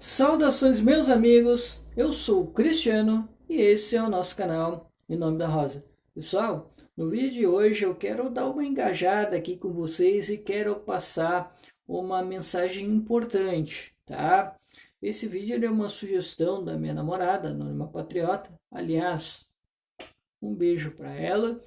Saudações, meus amigos. Eu sou o Cristiano e esse é o nosso canal Em Nome da Rosa. Pessoal, no vídeo de hoje eu quero dar uma engajada aqui com vocês e quero passar uma mensagem importante, tá? Esse vídeo é uma sugestão da minha namorada, Anônima Patriota. Aliás, um beijo para ela.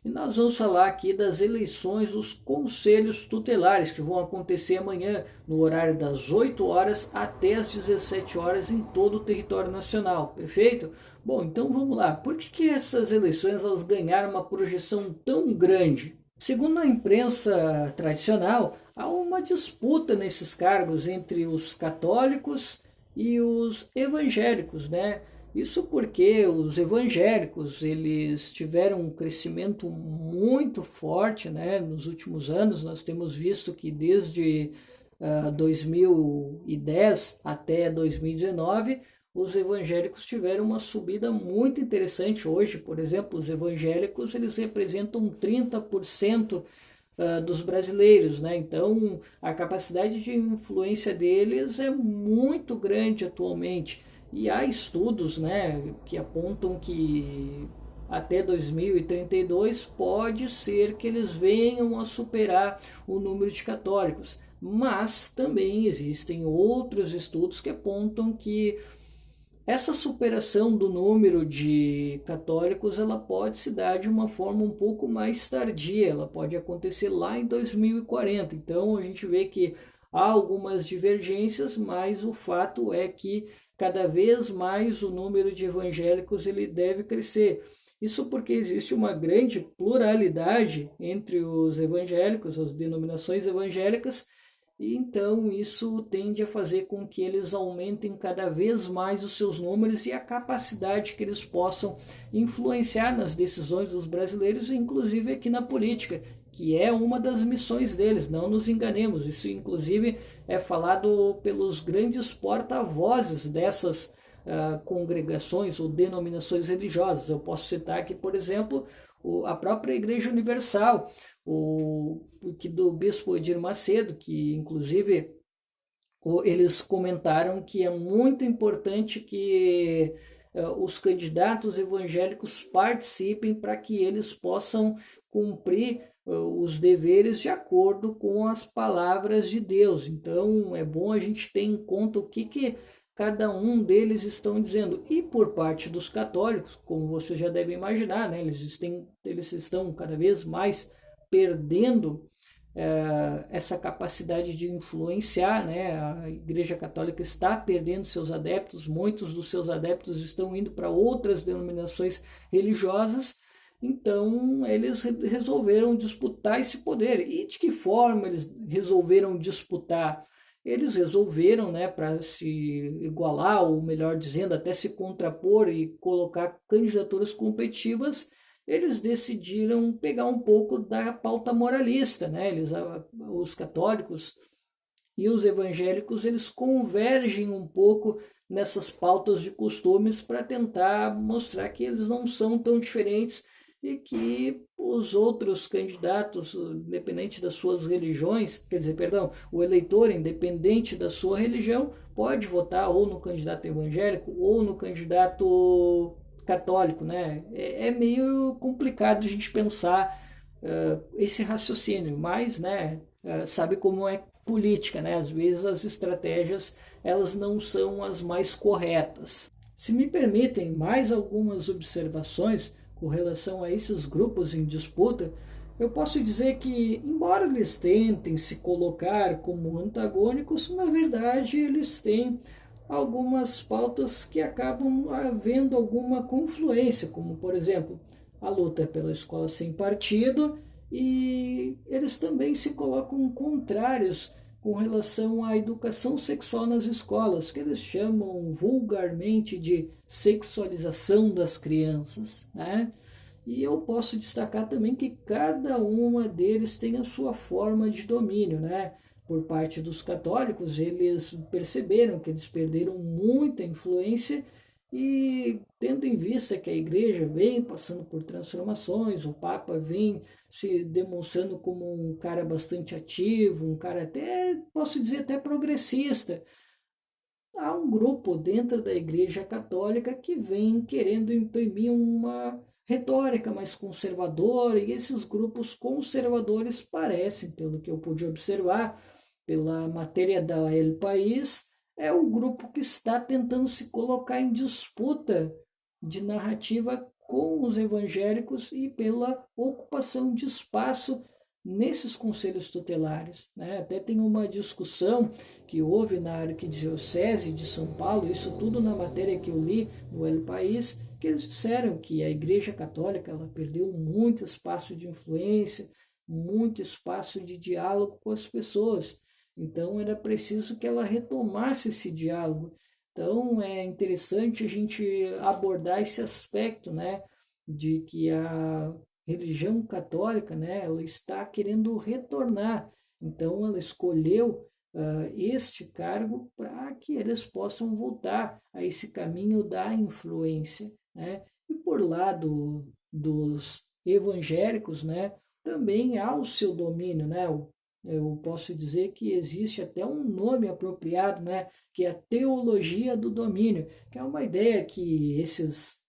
E nós vamos falar aqui das eleições dos conselhos tutelares que vão acontecer amanhã, no horário das 8 horas até as 17 horas em todo o território nacional. Perfeito? Bom, então vamos lá. Por que essas eleições elas ganharam uma projeção tão grande? Segundo a imprensa tradicional, há uma disputa nesses cargos entre os católicos e os evangélicos, né? Isso porque os evangélicos eles tiveram um crescimento muito forte, né? Nos últimos anos nós temos visto que desde 2010 até 2019 os evangélicos tiveram uma subida muito interessante. Hoje, por exemplo, os evangélicos eles representam 30% dos brasileiros, né? Então a capacidade de influência deles é muito grande atualmente. E há estudos, né, que apontam que até 2032 pode ser que eles venham a superar o número de católicos. Mas também existem outros estudos que apontam que essa superação do número de católicos ela pode se dar de uma forma um pouco mais tardia, ela pode acontecer lá em 2040. Então a gente vê que há algumas divergências, mas o fato é que cada vez mais o número de evangélicos ele deve crescer. Isso porque existe uma grande pluralidade entre os evangélicos, as denominações evangélicas, e então isso tende a fazer com que eles aumentem cada vez mais os seus números e a capacidade que eles possam influenciar nas decisões dos brasileiros, inclusive aqui na política, que é uma das missões deles, não nos enganemos. Isso inclusive é falado pelos grandes porta-vozes dessas congregações ou denominações religiosas. Eu posso citar aqui, por exemplo, a própria Igreja Universal, que do bispo Edir Macedo, que inclusive eles comentaram que é muito importante que os candidatos evangélicos participem para que eles possam cumprir os deveres de acordo com as palavras de Deus. Então é bom a gente ter em conta o que cada um deles estão dizendo. E por parte dos católicos, como você já deve imaginar, né, eles estão cada vez mais perdendo essa capacidade de influenciar, né? A Igreja Católica está perdendo seus adeptos, muitos dos seus adeptos estão indo para outras denominações religiosas, então eles resolveram disputar esse poder. E de que forma eles resolveram disputar? Eles resolveram, né, para se igualar, ou melhor dizendo, até se contrapor e colocar candidaturas competitivas, eles decidiram pegar um pouco da pauta moralista, né? Os católicos e os evangélicos eles convergem um pouco nessas pautas de costumes para tentar mostrar que eles não são tão diferentes e que os outros candidatos, independente das suas religiões, quer dizer, perdão, o eleitor, independente da sua religião, pode votar ou no candidato evangélico ou no candidato católico, né? É meio complicado a gente pensar esse raciocínio, mas, né, sabe como é política, né? Às vezes as estratégias elas não são as mais corretas. Se me permitem mais algumas observações com relação a esses grupos em disputa, eu posso dizer que, embora eles tentem se colocar como antagônicos, na verdade eles têm algumas pautas que acabam havendo alguma confluência, como por exemplo a luta pela escola sem partido, e eles também se colocam contrários com relação à educação sexual nas escolas, que eles chamam vulgarmente de sexualização das crianças, né? E eu posso destacar também que cada uma deles tem a sua forma de domínio, né? Por parte dos católicos, eles perceberam que eles perderam muita influência e tendo em vista que a igreja vem passando por transformações, o Papa vem se demonstrando como um cara bastante ativo, um cara até, posso dizer, até progressista, há um grupo dentro da Igreja Católica que vem querendo imprimir uma retórica mais conservadora, e esses grupos conservadores parecem, pelo que eu pude observar, pela matéria da El País, é o grupo que está tentando se colocar em disputa de narrativa com os evangélicos e pela ocupação de espaço nesses conselhos tutelares. Né? Até tem uma discussão que houve na Arquidiocese de São Paulo, isso tudo na matéria que eu li no El País, que eles disseram que a Igreja Católica ela perdeu muito espaço de influência, muito espaço de diálogo com as pessoas. Então era preciso que ela retomasse esse diálogo. Então é interessante a gente abordar esse aspecto, né, de que a religião católica, né, ela está querendo retornar. Então ela escolheu este cargo para que eles possam voltar a esse caminho da influência. Né? E por lado dos evangélicos, né, também há o seu domínio. Né? Eu posso dizer que existe até um nome apropriado, né, que é a teologia do domínio, que é uma ideia que esses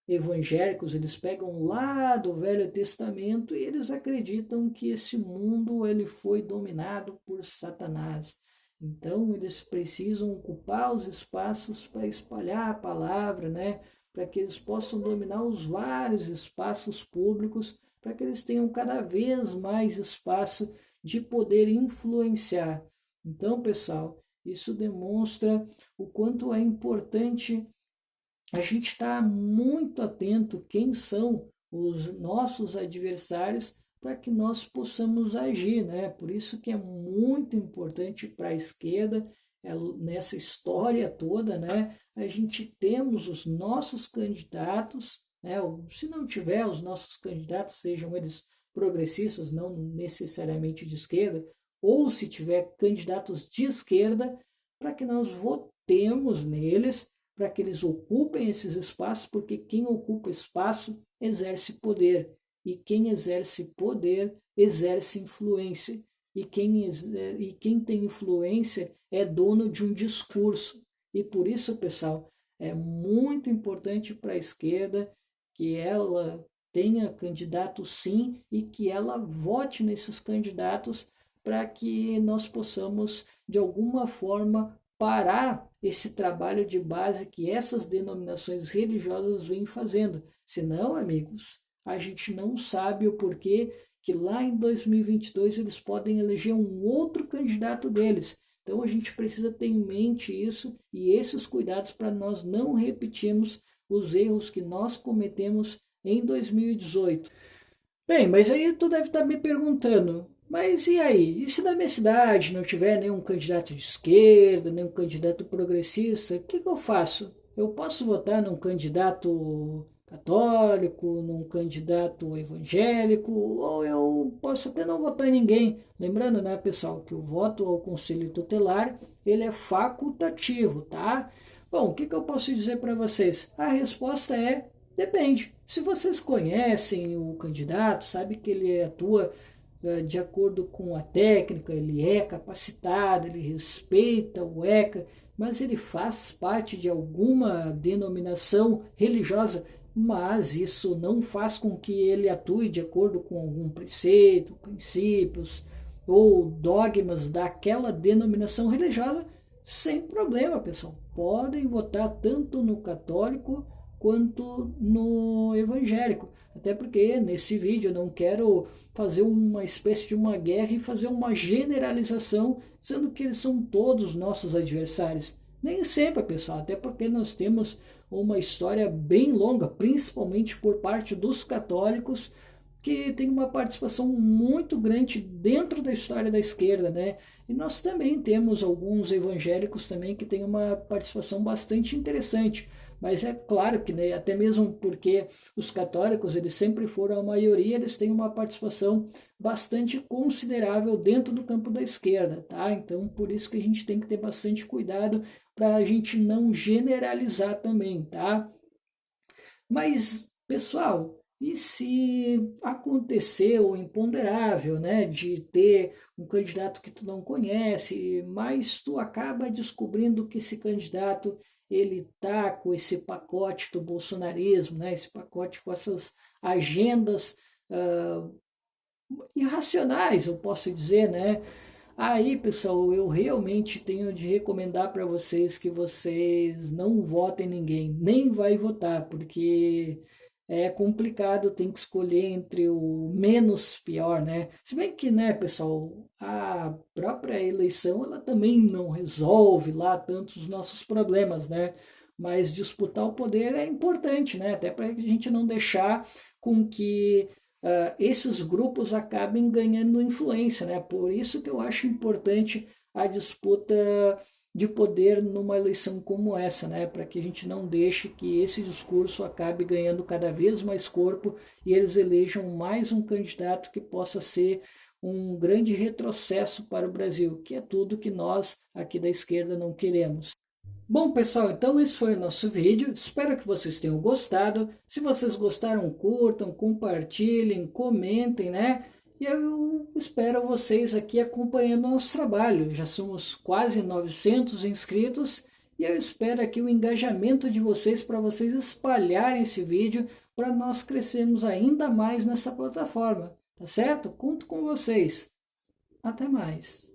evangélicos eles pegam lá do Velho Testamento e eles acreditam que esse mundo ele foi dominado por Satanás. Então eles precisam ocupar os espaços para espalhar a palavra, né? Para que eles possam dominar os vários espaços públicos, para que eles tenham cada vez mais espaço de poder influenciar. Então, pessoal, isso demonstra o quanto é importante a gente está muito atento quem são os nossos adversários para que nós possamos agir, né? Por isso que é muito importante para a esquerda, nessa história toda, né? A gente temos os nossos candidatos, né? Se não tiver os nossos candidatos, sejam eles progressistas, não necessariamente de esquerda, ou se tiver candidatos de esquerda, para que nós votemos neles, para que eles ocupem esses espaços, porque quem ocupa espaço exerce poder, e quem exerce poder exerce influência, e quem tem influência é dono de um discurso. E por isso, pessoal, é muito importante para a esquerda que ela tenha candidato sim e que ela vote nesses candidatos para que nós possamos, de alguma forma, parar esse trabalho de base que essas denominações religiosas vêm fazendo. Senão, amigos, a gente não sabe o porquê que lá em 2022 eles podem eleger um outro candidato deles. Então a gente precisa ter em mente isso e esses cuidados para nós não repetirmos os erros que nós cometemos em 2018. Bem, mas aí tu deve estar me perguntando, mas e aí? E se na minha cidade não tiver nenhum candidato de esquerda, nenhum candidato progressista, o que eu faço? Eu posso votar num candidato católico, num candidato evangélico, ou eu posso até não votar em ninguém. Lembrando, né, pessoal, que o voto ao Conselho Tutelar, ele é facultativo, tá? Bom, o que eu posso dizer para vocês? A resposta é depende. Se vocês conhecem o candidato, sabe que ele atua de acordo com a técnica, ele é capacitado, ele respeita o ECA, mas ele faz parte de alguma denominação religiosa, mas isso não faz com que ele atue de acordo com algum preceito, princípios ou dogmas daquela denominação religiosa, sem problema, pessoal. Podem votar tanto no católico quanto no evangélico. Até porque nesse vídeo eu não quero fazer uma espécie de uma guerra e fazer uma generalização, sendo que eles são todos nossos adversários. Nem sempre, pessoal, até porque nós temos uma história bem longa, principalmente por parte dos católicos, que tem uma participação muito grande dentro da história da esquerda, né? E nós também temos alguns evangélicos também que têm uma participação bastante interessante. Mas é claro que, né, até mesmo porque os católicos eles sempre foram a maioria, eles têm uma participação bastante considerável dentro do campo da esquerda, tá? Então por isso que a gente tem que ter bastante cuidado para a gente não generalizar também, tá? Mas, pessoal, E se acontecer o imponderável, né, de ter um candidato que tu não conhece, mas tu acaba descobrindo que esse candidato ele tá com esse pacote do bolsonarismo, né, esse pacote com essas agendas irracionais, eu posso dizer, né? Aí, pessoal, eu realmente tenho de recomendar para vocês que vocês não votem ninguém, nem vai votar, porque é complicado, tem que escolher entre o menos pior, né? Se bem que, né, pessoal, a própria eleição ela também não resolve lá tantos os nossos problemas, né? Mas disputar o poder é importante, né? Até para a gente não deixar com que esses grupos acabem ganhando influência, né? Por isso que eu acho importante a disputa de poder numa eleição como essa, né? Para que a gente não deixe que esse discurso acabe ganhando cada vez mais corpo e eles elejam mais um candidato que possa ser um grande retrocesso para o Brasil, que é tudo que nós aqui da esquerda não queremos. Bom, pessoal, então esse foi o nosso vídeo. Espero que vocês tenham gostado. Se vocês gostaram, curtam, compartilhem, comentem, né? E eu espero vocês aqui acompanhando o nosso trabalho. Já somos quase 900 inscritos e eu espero aqui o engajamento de vocês para vocês espalharem esse vídeo para nós crescermos ainda mais nessa plataforma, tá certo? Conto com vocês. Até mais.